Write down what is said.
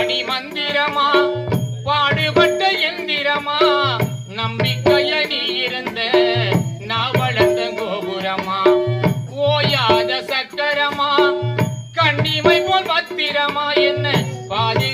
மணி மந்திரமா பாடுபட்ட எந்திரமா நம்பிக்கைய நீ இருந்த நான் வளர்ந்த கோபுரமா ஓயாத சக்கரமா கண்ணிமை போல் பத்திரமா என்ன பாதி